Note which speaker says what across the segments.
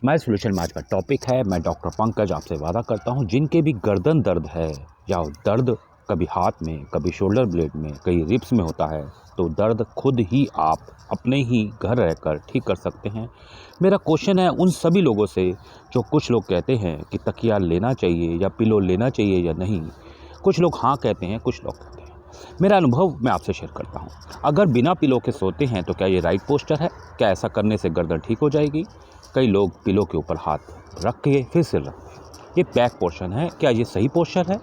Speaker 1: My solution में आज का टॉपिक है। मैं डॉक्टर पंकज आपसे वादा करता हूं, जिनके भी गर्दन दर्द है या दर्द कभी हाथ में, कभी शोल्डर ब्लेड में, कभी रिब्स में होता है, तो दर्द खुद ही आप अपने ही घर रहकर ठीक कर सकते हैं। मेरा क्वेश्चन है उन सभी लोगों से जो कुछ लोग कहते हैं कि तकिया लेना चाहिए या पिलो लेना चाहिए या नहीं। कुछ लोग हाँ कहते हैं, कुछ लोग कहते हैं। मेरा अनुभव मैं आपसे शेयर करता हूँ। अगर बिना पिलो के सोते हैं तो क्या ये राइट पोस्चर है? क्या ऐसा करने से गर्दन ठीक हो जाएगी? कई लोग पिलो के ऊपर हाथ रख के फिर सिर रखते हैं। ये बैक पोर्शन है, क्या ये सही पोस्चर है?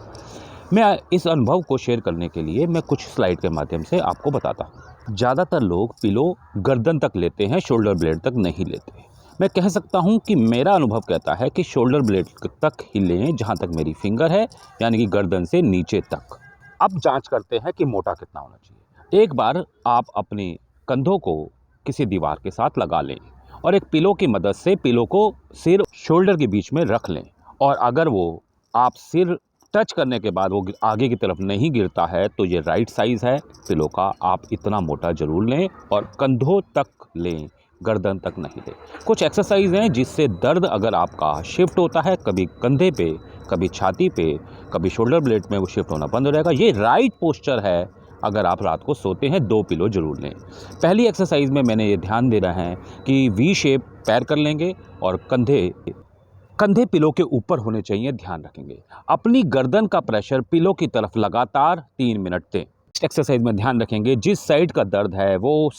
Speaker 1: मैं इस अनुभव को शेयर करने के लिए मैं कुछ स्लाइड के माध्यम से आपको बताता हूँ। ज़्यादातर लोग पिलो गर्दन तक लेते हैं, शोल्डर ब्लेड तक नहीं लेते। मैं कह सकता हूँ कि मेरा अनुभव कहता है कि शोल्डर ब्लेड तक ही लें, जहाँ तक मेरी फिंगर है, यानी कि गर्दन से नीचे तक। अब जांच करते हैं कि मोटा कितना होना चाहिए। एक बार आप अपने कंधों को किसी दीवार के साथ लगा लें और एक पिलो की मदद से पिलो को सिर शोल्डर के बीच में रख लें। और अगर वो आप सिर टच करने के बाद वो आगे की तरफ नहीं गिरता है तो ये राइट साइज़ है पिलो का। आप इतना मोटा ज़रूर लें और कंधों तक लें, गर्दन तक नहीं लें। कुछ एक्सरसाइज हैं जिससे दर्द अगर आपका शिफ्ट होता है, कभी कंधे पे, कभी छाती पे, कभी शोल्डर ब्लेड में, वो शिफ्ट होना बंद हो जाएगा। ये राइट पोस्चर है। अगर आप रात को सोते हैं 2 पिलो ज़रूर लें। पहली एक्सरसाइज में मैंने ये ध्यान देना है कि वी शेप पैर कर लेंगे और कंधे पिलो के ऊपर होने चाहिए, ध्यान रखेंगे। अपनी गर्दन का प्रेशर पिलो की तरफ लगातार 3 मिनट दें। एक्सरसाइज में ध्यान रखेंगे जिस साइड का दर्द है वो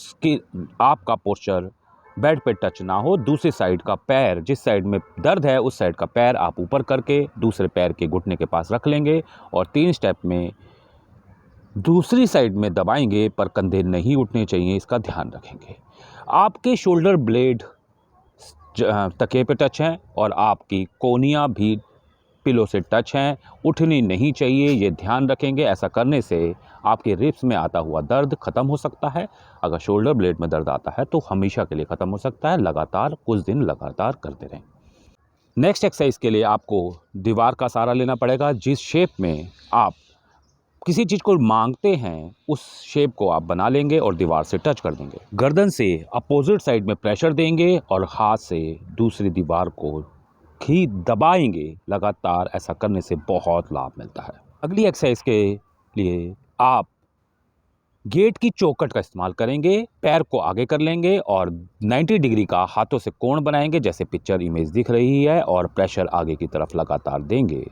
Speaker 1: आपका पोस्चर बेड पे टच ना हो। दूसरी साइड का पैर, जिस साइड में दर्द है उस साइड का पैर आप ऊपर करके दूसरे पैर के घुटने के पास रख लेंगे और 3 स्टेप में दूसरी साइड में दबाएंगे, पर कंधे नहीं उठने चाहिए, इसका ध्यान रखेंगे। आपके शोल्डर ब्लेड तकिए पे टच हैं और आपकी कोहनियाँ भी पिलो से टच हैं, उठनी नहीं चाहिए, ये ध्यान रखेंगे। ऐसा करने से आपके रिब्स में आता हुआ दर्द ख़त्म हो सकता है। अगर शोल्डर ब्लेड में दर्द आता है तो हमेशा के लिए ख़त्म हो सकता है। लगातार कुछ दिन लगातार करते रहें। नेक्स्ट एक्सरसाइज के लिए आपको दीवार का सहारा लेना पड़ेगा। जिस शेप में आप किसी चीज़ को मांगते हैं उस शेप को आप बना लेंगे और दीवार से टच कर देंगे। गर्दन से अपोजिट साइड में प्रेशर देंगे और हाथ से दूसरी दीवार को ही दबाएंगे लगातार। ऐसा करने से बहुत लाभ मिलता है। अगली एक्सरसाइज के लिए आप गेट की चौखट का इस्तेमाल करेंगे। पैर को आगे कर लेंगे और 90 डिग्री का हाथों से कोण बनाएंगे, जैसे पिक्चर इमेज दिख रही है, और प्रेशर आगे की तरफ लगातार देंगे।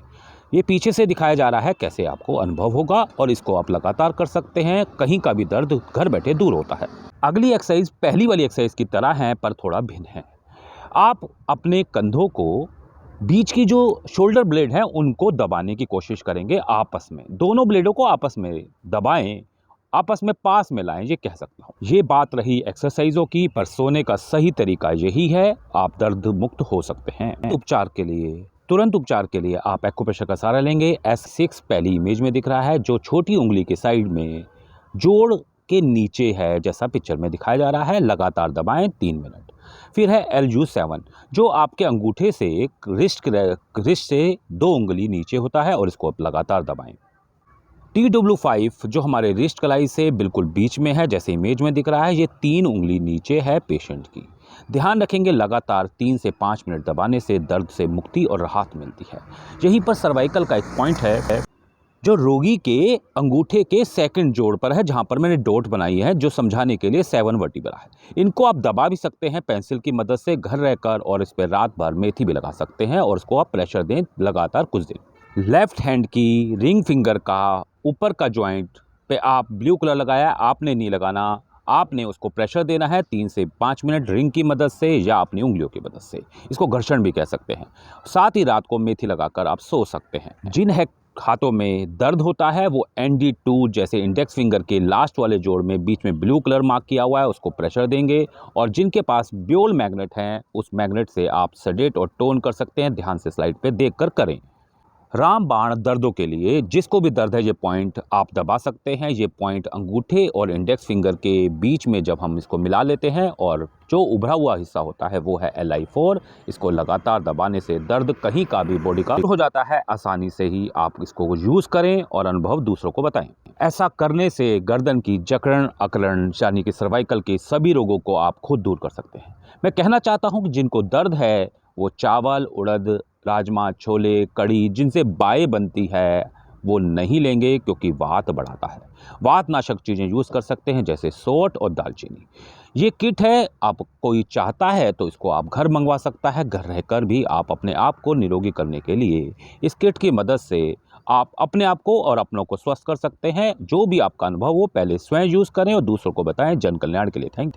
Speaker 1: ये पीछे से दिखाया जा रहा है, कैसे आपको अनुभव होगा, और इसको आप लगातार कर सकते हैं। कहीं का भी दर्द घर बैठे दूर होता है। अगली एक्सरसाइज पहली वाली एक्सरसाइज की तरह है पर थोड़ा भिन्न है। आप अपने कंधों को बीच की जो शोल्डर ब्लेड है उनको दबाने की कोशिश करेंगे आपस में। दोनों ब्लेडों को आपस में दबाएं, आपस में पास में लाएं, ये कह सकता हूँ। ये बात रही एक्सरसाइजों की, पर सोने का सही तरीका यही है। आप दर्द मुक्त हो सकते हैं। तुरंत उपचार के लिए आप एक्यूप्रेशर का सहारा लेंगे। S6 पहली इमेज में दिख रहा है, जो छोटी उंगली के साइड में जोड़ के नीचे है, जैसा पिक्चर में दिखाया जा रहा है। लगातार दबाएं 3 मिनट। फिर है LU7, जो आपके अंगूठे से रिस्ट से 2 उंगली नीचे होता है और इसको आप लगातार दबाएं। TW5 जो हमारे रिस्ट कलाई से बिल्कुल बीच में है, जैसे इमेज में दिख रहा है। ये 3 उंगली नीचे है पेशेंट की। ध्यान रखेंगे लगातार 3 से 5 मिनट दबाने से दर्द से मुक्ति और राहत मिलती है। यहीं पर सर्वाइकल का एक पॉइंट है जो रोगी के अंगूठे के सेकंड जोड़ पर है, जहां पर मैंने डॉट बनाई है, जो समझाने के लिए 7 वर्टिब्रा है। इनको आप दबा भी सकते हैं पेंसिल की मदद से घर रहकर, और इस पर रात भर मेथी भी लगा सकते हैं और उसको आप प्रेशर दें लगातार कुछ दिन। लेफ्ट हैंड की रिंग फिंगर का ऊपर का जॉइंट पे आप ब्लू कलर लगाया, आपने नहीं लगाना। आपने उसको प्रेशर देना है 3 से 5 मिनट रिंग की मदद से या अपनी उंगलियों की मदद से। इसको घर्षण भी कह सकते हैं। साथ ही रात को मेथी लगाकर आप सो सकते हैं। जिन हाथों में दर्द होता है वो ND2 जैसे इंडेक्स फिंगर के लास्ट वाले जोड़ में बीच में ब्लू कलर मार्क किया हुआ है, उसको प्रेशर देंगे। और जिनके पास ब्योल मैग्नेट हैं, उस मैग्नेट से आप सेडेट और टोन कर सकते हैं। ध्यान से स्लाइड पे देखकर करें। रामबाण दर्दों के लिए जिसको भी दर्द है, ये पॉइंट आप दबा सकते हैं। ये पॉइंट अंगूठे और इंडेक्स फिंगर के बीच में जब हम इसको मिला लेते हैं, और जो उभरा हुआ हिस्सा होता है वो है LI4। इसको लगातार दबाने से दर्द कहीं का भी बॉडी का हो जाता है। आसानी से ही आप इसको यूज़ करें और अनुभव दूसरों को बताएं। ऐसा करने से गर्दन की जकड़न अकड़न यानी कि सर्वाइकल के सभी रोगों को आप खुद दूर कर सकते हैं। मैं कहना चाहता हूँ कि जिनको दर्द है वो चावल, उड़द, राजमा, छोले, कढ़ी जिनसे बाएँ बनती है वो नहीं लेंगे, क्योंकि वात बढ़ाता है। वातनाशक चीज़ें यूज़ कर सकते हैं जैसे सोंठ और दालचीनी। ये किट है, आप कोई चाहता है तो इसको आप घर मंगवा सकता है। घर रहकर भी आप अपने आप को निरोगी करने के लिए इस किट की मदद से आप अपने आप को और अपनों को स्वस्थ कर सकते हैं। जो भी आपका अनुभव हो पहले स्वयं यूज़ करें और दूसरों को बताएं। जन कल्याण के लिए थैंक यू।